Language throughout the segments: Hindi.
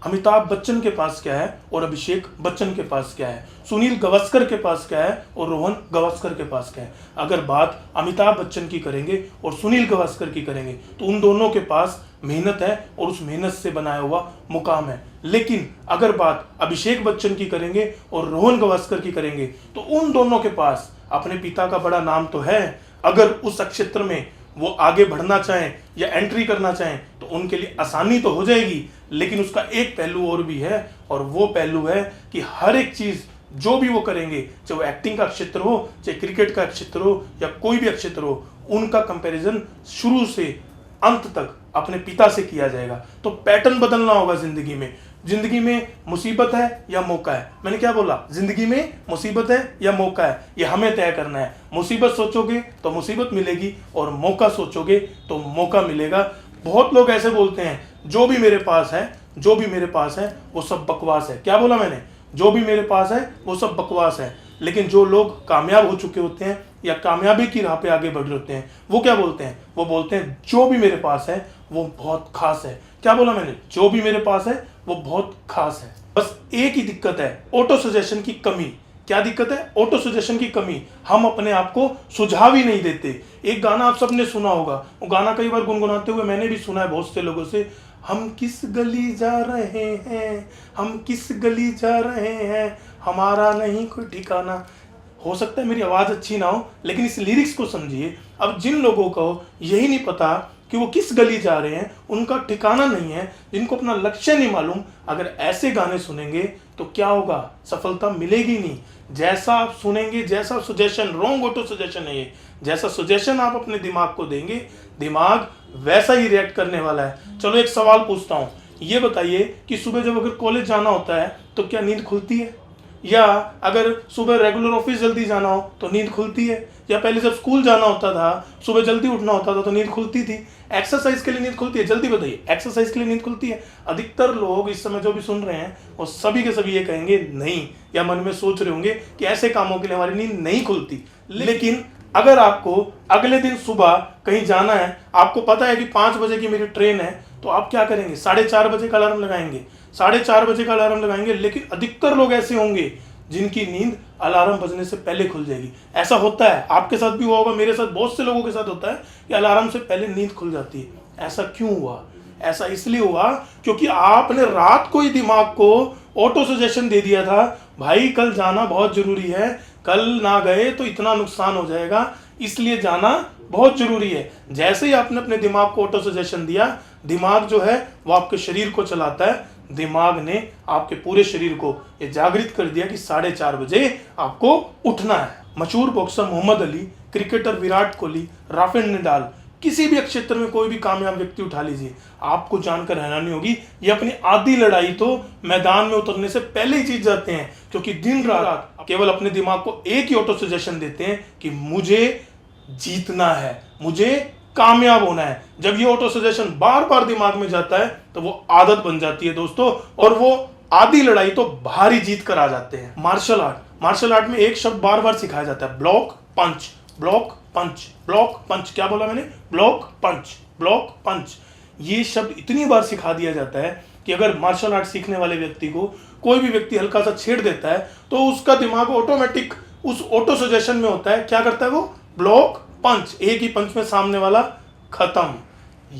अमिताभ बच्चन के पास क्या है और अभिषेक बच्चन के पास क्या है, सुनील गावस्कर के पास क्या है और रोहन गावस्कर के पास क्या है। अगर बात अमिताभ बच्चन की करेंगे और सुनील गावस्कर की करेंगे तो उन दोनों के पास मेहनत है और उस मेहनत से बनाया हुआ मुकाम है। लेकिन अगर बात अभिषेक बच्चन की करेंगे और रोहन गावस्कर की करेंगे तो उन दोनों के पास अपने पिता का बड़ा नाम तो है, अगर उस क्षेत्र में वो आगे बढ़ना चाहें या एंट्री करना चाहें तो उनके लिए आसानी तो हो जाएगी। लेकिन उसका एक पहलू और भी है, और वो पहलू है कि हर एक चीज जो भी वो करेंगे, चाहे वो एक्टिंग का क्षेत्र हो, चाहे क्रिकेट का क्षेत्र हो या कोई भी क्षेत्र हो, उनका कंपैरिजन शुरू से अंत तक अपने पिता से किया जाएगा। तो पैटर्न बदलना होगा जिंदगी में। जिंदगी में मुसीबत है या मौका है, मैंने क्या बोला, जिंदगी में मुसीबत है या मौका है, ये हमें तय करना है। मुसीबत सोचोगे तो मुसीबत मिलेगी और मौका सोचोगे तो मौका मिलेगा। बहुत लोग ऐसे बोलते हैं जो भी मेरे पास है, जो भी मेरे पास है वो सब बकवास है। क्या बोला मैंने, जो भी मेरे पास है वो सब बकवास है। लेकिन जो लोग कामयाब हो चुके होते हैं या कामयाबी की राह पे आगे बढ़ रहे होते हैं, वो क्या बोलते हैं, वो बोलते हैं जो भी मेरे पास है वो बहुत खास है। क्या बोला मैंने, जो भी मेरे पास है वो बहुत खास है। बस एक ही दिक्कत है, ऑटो सजेशन की कमी। क्या दिक्कत है, ऑटो सजेशन की कमी। हम अपने आप को सुझाव ही नहीं देते। एक गाना आप सबने सुना होगा, वो गाना कई बार गुनगुनाते हुए मैंने भी सुना है बहुत से लोगों से, हम किस गली जा रहे हैं, हम किस गली जा रहे हैं, हमारा नहीं कोई ठिकाना। हो सकता है मेरी आवाज़ अच्छी ना हो, लेकिन इस लिरिक्स को समझिए। अब जिन लोगों को यही नहीं पता कि वो किस गली जा रहे हैं, उनका ठिकाना नहीं है, जिनको अपना लक्ष्य नहीं मालूम, अगर ऐसे गाने सुनेंगे तो क्या होगा, सफलता मिलेगी नहीं। जैसा आप सुनेंगे, जैसा सजेशन, रॉन्ग ऑटो सजेशन है ये, जैसा सजेशन आप अपने दिमाग को देंगे, दिमाग वैसा ही रिएक्ट करने वाला है। चलो एक सवाल पूछता हूँ, ये बताइए कि सुबह जब अगर कॉलेज जाना होता है तो क्या नींद खुलती है, या अगर सुबह रेगुलर ऑफिस जल्दी जाना हो तो नींद खुलती है, या पहले जब स्कूल जाना होता था सुबह जल्दी उठना होता था तो नींद खुलती थी। एक्सरसाइज के लिए नींद खुलती है, जल्दी बताइए, एक्सरसाइज के लिए नींद खुलती है। अधिकतर लोग इस समय जो भी सुन रहे हैं वो सभी के सभी ये कहेंगे नहीं, या मन में सोच रहे होंगे कि ऐसे कामों के लिए हमारी नींद नहीं खुलती। लेकिन अगर आपको अगले दिन सुबह कहीं जाना है, आपको पता है कि 5 बजे की मेरी ट्रेन है, तो आप क्या करेंगे, 4:30 बजे का अलार्म लगाएंगे, 4:30 बजे का अलार्म लगाएंगे। लेकिन अधिकतर लोग ऐसे होंगे जिनकी नींद अलार्म बजने से पहले खुल जाएगी। ऐसा होता है, आपके साथ भी हुआ होगा, मेरे साथ बहुत से लोगों के साथ होता है कि अलार्म से पहले नींद खुल जाती है। ऐसा क्यों हुआ, ऐसा इसलिए हुआ क्योंकि आपने रात को ही दिमाग को ऑटो सजेशन दे दिया था, भाई कल जाना बहुत जरूरी है, कल ना गए तो इतना नुकसान हो जाएगा, इसलिए जाना बहुत जरूरी है। जैसे ही आपने अपने दिमाग को ऑटो सजेशन दिया, दिमाग जो है वो आपके शरीर को चलाता है। दिमाग ने आपके पूरे शरीर को ये जागृत कर दिया कि 4:30 बजे आपको उठना है। मशहूर boxer Mohammad Ali, cricketer Virat Kohli, Rafael Nadal, किसी भी क्षेत्र में कोई भी कामयाब व्यक्ति उठा लीजिए, आपको जानकर हैरानी होगी, ये अपनी आधी लड़ाई तो मैदान में उतरने से पहले ही जीत जाते हैं। क्योंकि दिन रात केवल अपने दिमाग को एक ही ऑटो सजेशन देते हैं कि मुझे जीतना है, मुझे कामयाब होना है। जब ये ऑटो सजेशन बार बार दिमाग में जाता है तो वो आदत बन जाती है दोस्तों, और वो आधी लड़ाई तो भारी जीत कर आ जाते हैं। मार्शल आर्ट में एक शब्द बार बार सिखाया जाता है, block punch, block punch, block punch. क्या बोला मैंने, ब्लॉक पंच, ब्लॉक पंच। ये शब्द इतनी बार सिखा दिया जाता है कि अगर मार्शल आर्ट सीखने वाले व्यक्ति को कोई भी व्यक्ति हल्का सा छेड़ देता है तो उसका दिमाग ऑटोमेटिक उस ऑटो सजेशन में होता है। क्या करता है वो, ब्लॉक पंच, एक ही पंच में सामने वाला खत्म।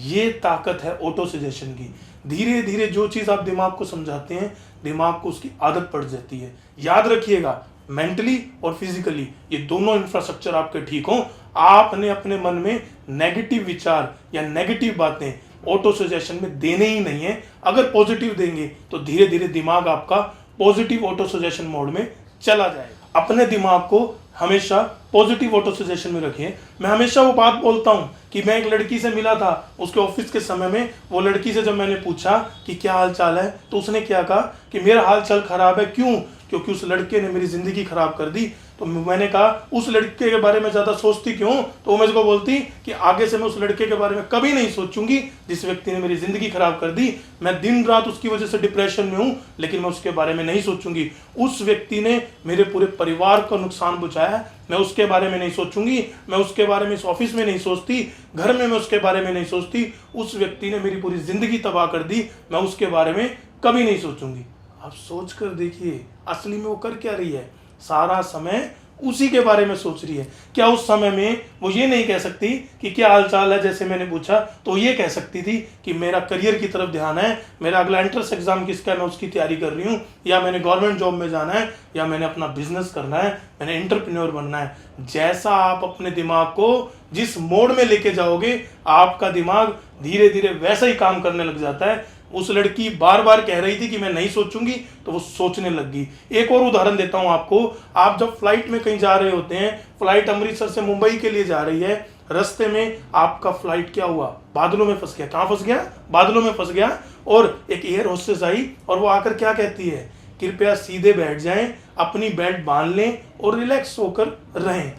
ये ताकत है ऑटो सजेशन की। धीरे धीरे जो चीज आप दिमाग को समझाते हैं, दिमाग को उसकी आदत पड़ जाती है। याद रखिएगा, मेंटली और फिजिकली ये दोनों इंफ्रास्ट्रक्चर आपके ठीक हो, आपने अपने मन में नेगेटिव विचार या नेगेटिव बातें ऑटो सजेशन में देने ही नहीं है। अगर पॉजिटिव देंगे तो धीरे धीरे दिमाग आपका पॉजिटिव ऑटो सजेशन मोड में चला जाएगा। अपने दिमाग को हमेशा पॉजिटिव ऑटो सजेशन में रखिए। मैं हमेशा वो बात बोलता हूं कि मैं एक लड़की से मिला था, उसके ऑफिस के समय में वो लड़की से जब मैंने पूछा कि क्या हाल चाल है, तो उसने क्या कहा कि मेरा हाल चाल खराब है। क्यों, क्योंकि उस लड़के ने मेरी जिंदगी खराब कर दी। तो मैंने कहा उस लड़के के बारे में ज्यादा सोचती क्यों, तो वो मुझको बोलती कि आगे से मैं उस लड़के के बारे में कभी नहीं सोचूंगी जिस व्यक्ति ने मेरी जिंदगी खराब कर दी। मैं दिन रात उसकी वजह से डिप्रेशन में हूं, लेकिन मैं उसके बारे में नहीं सोचूंगी। उस व्यक्ति ने मेरे पूरे परिवार का नुकसान पहुंचाया, मैं उसके बारे में नहीं सोचूंगी। मैं उसके बारे में इस ऑफिस में नहीं सोचती, घर में मैं उसके बारे में नहीं सोचती। उस व्यक्ति ने मेरी पूरी जिंदगी तबाह कर दी, मैं उसके बारे में कभी नहीं सोचूंगी। आप सोच कर देखिए असली में वो कर क्या रही है, सारा समय उसी के बारे में सोच रही है। क्या उस समय में वो ये नहीं कह सकती कि क्या हाल चाल है, जैसे मैंने पूछा तो ये कह सकती थी कि मेरा करियर की तरफ ध्यान है, मेरा अगला एंट्रेंस एग्जाम किसका है मैं उसकी तैयारी कर रही हूँ, या मैंने गवर्नमेंट जॉब में जाना है, या मैंने अपना बिजनेस करना है, मैंने एंटरप्रेन्योर बनना है। जैसा आप अपने दिमाग को जिस मोड में लेके जाओगे, आपका दिमाग धीरे धीरे वैसा ही काम करने लग जाता है। उस लड़की बार बार कह रही थी कि मैं नहीं सोचूंगी, तो वो सोचने लग गई। एक और उदाहरण देता हूं आपको। आप जब फ्लाइट में कहीं जा रहे होते हैं, फ्लाइट अमृतसर से मुंबई के लिए जा रही है, रास्ते में आपका फ्लाइट क्या हुआ, बादलों में फंस गया। कहां फंस गया, बादलों में फंस गया। और एक एयर होस्टेस आई और वो आकर क्या कहती है, कृपया सीधे बैठ जाएं, अपनी बेल्ट बांध लें और रिलैक्स होकर रहें।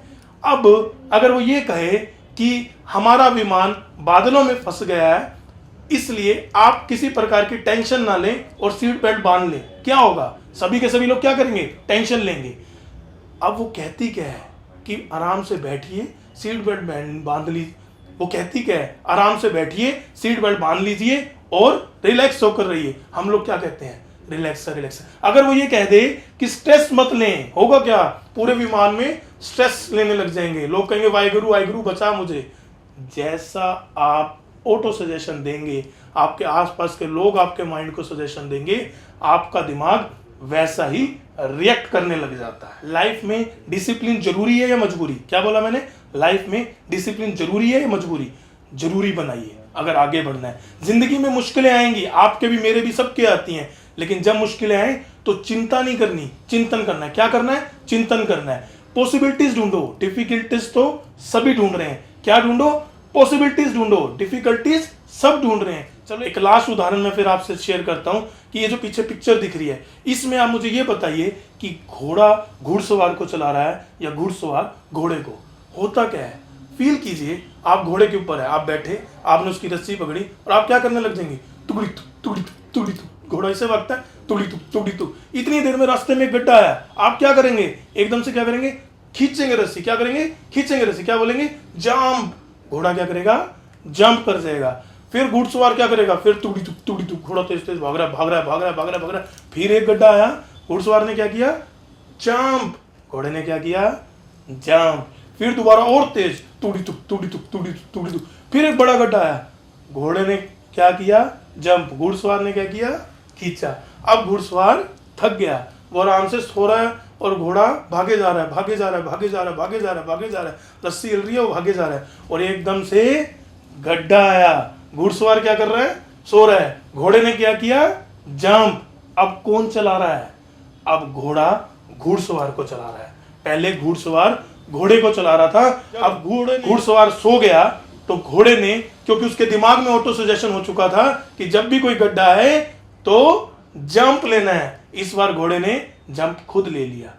अब अगर वो ये कहे कि हमारा विमान बादलों में फंस गया है, इसलिए आप किसी प्रकार की टेंशन ना लें और सीट बेल्ट बांध लें, क्या होगा, सभी के सभी लोग क्या करेंगे, टेंशन लेंगे। अब वो कहती क्या है कि आराम से बैठिए, सीट बेल्ट बांध लीजिए। वो कहती क्या है, आराम से बैठिए, सीट बेल्ट बांध लीजिए और रिलैक्स होकर रहिए। हम लोग क्या कहते हैं, रिलैक्स रिलैक्स। अगर वो ये कह दे कि स्ट्रेस मत लें, होगा क्या, पूरे विमान में स्ट्रेस लेने लग जाएंगे, लोग कहेंगे वाहिगुरु वाहिगुरु बचा मुझे। जैसा आप ऑटो सजेशन देंगे, आपके आसपास के लोग आपके माइंड को सजेशन देंगे, आपका दिमाग वैसा ही रिएक्ट करने लग जाता है। लाइफ में डिसिप्लिन जरूरी है या मजबूरी, क्या बोला मैंने, लाइफ में डिसिप्लिन जरूरी है या मजबूरी, जरूरी बनाइए अगर आगे बढ़ना है। जिंदगी में मुश्किलें आएंगी, आपके भी मेरे भी सबके आती हैं, लेकिन जब मुश्किलें आए तो चिंता नहीं करनी, चिंतन करना है। क्या करना है, चिंतन करना है। पॉसिबिलिटीज ढूंढो, डिफिकल्टीज तो सभी ढूंढ रहे हैं, क्या ढूंढो, पॉसिबिलिटीज ढूंढो, डिफिकल्टीज सब ढूंढ रहे हैं। चलो एक लास्ट उदाहरण मैं फिर आपसे शेयर करता हूं कि ये जो पीछे पिक्चर दिख रही है, इसमें आप मुझे ये बताइए कि घोड़ा घुड़सवार को चला रहा है या घुड़सवार घोड़े को, होता क्या है, फील कीजिए। आप घोड़े के ऊपर है, आप बैठे, आपने उसकी रस्सी पकड़ी और आप क्या करने लग जाएंगे, तुगड़ी तुगड़ी तुगड़ी तुगड़ी, घोड़ा ऐसे भागता है, तुगड़ी तुगड़ी तुग। इतनी देर में रास्ते में एक गड्ढा आया, आप क्या करेंगे, एकदम से क्या करेंगे, खींचेंगे रस्सी, क्या करेंगे, खींचेंगे रस्सी, क्या बोलेंगे, जंप। घोड़ा क्या करेगा, जंप कर जाएगा। फिर घुड़सवार क्या करेगा, फिर तुगड़ी तुग तुगड़ी तुग, घोड़ा तेज तेज भाग रहा है भाग रहा है भाग रहा है भाग रहा है भाग रहा है। फिर एक गड्ढा आया, घुड़सवार ने क्या किया, जंप, घोड़े ने क्या किया, जंप। फिर दोबारा और तेज, तुगड़ी तुग तुगड़ी तुग तुगड़ी तुग तुगड़ी तुग। फिर एक बड़ा गड्ढा आया, घोड़े ने क्या किया, जंप, घुड़सवार ने क्या किया, खींचा। अब घुड़सवार थक गया, वो आराम से सो रहा है और घोड़ा भागे जा रहा है भागे जा रहा है भागे जा रहा है भागे जा रहा है भागे जा रहा है, रस्सी हिल रही है, वो भागे जा रहा है। और एकदम से गड्ढा आया, घुड़सवार क्या कर रहा है, सो रहा है, घोड़े ने क्या किया, जंप। अब कौन चला रहा है, अब घोड़ा घुड़सवार को चला रहा है। पहले घुड़सवार घोड़े को चला रहा था, अब घुड़सवार सो गया तो घोड़े ने, क्योंकि उसके दिमाग में ऑटो सजेशन हो चुका था कि जब भी कोई गड्ढा है तो जंप लेना है, इस बार घोड़े ने जंप खुद ले लिया।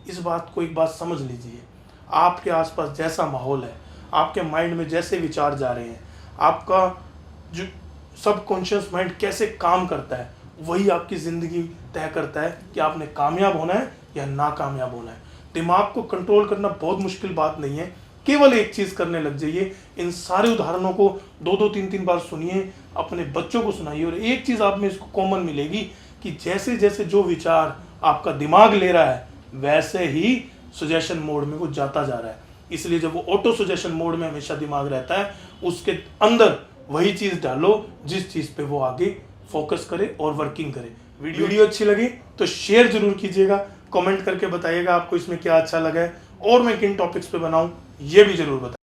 इस बात को एक बात समझ लीजिए, आपके आसपास जैसा माहौल है, आपके माइंड में जैसे विचार जा रहे हैं, आपका जो सबकॉन्शियस माइंड कैसे काम करता है, वही आपकी ज़िंदगी तय करता है कि आपने कामयाब होना है या नाकामयाब होना है। दिमाग को कंट्रोल करना बहुत मुश्किल बात नहीं है, केवल एक चीज़ करने लग जाइए। इन सारे उदाहरणों को 2-2, 3-3 बार सुनिए, अपने बच्चों को सुनाइए, और एक चीज़ आप में इसको कॉमन मिलेगी कि जैसे जैसे जो विचार आपका दिमाग ले रहा है, वैसे ही सजेशन मोड में वो जाता जा रहा है। इसलिए जब वो ऑटो सजेशन मोड में हमेशा दिमाग रहता है, उसके अंदर वही चीज़ डालो जिस चीज़ पे वो आगे फोकस करे और वर्किंग करे। वीडियो अच्छी लगी तो शेयर जरूर कीजिएगा, कमेंट करके बताइएगा आपको इसमें क्या अच्छा लगा है और मैं किन टॉपिक्स पे बनाऊं, ये भी जरूर बताइए।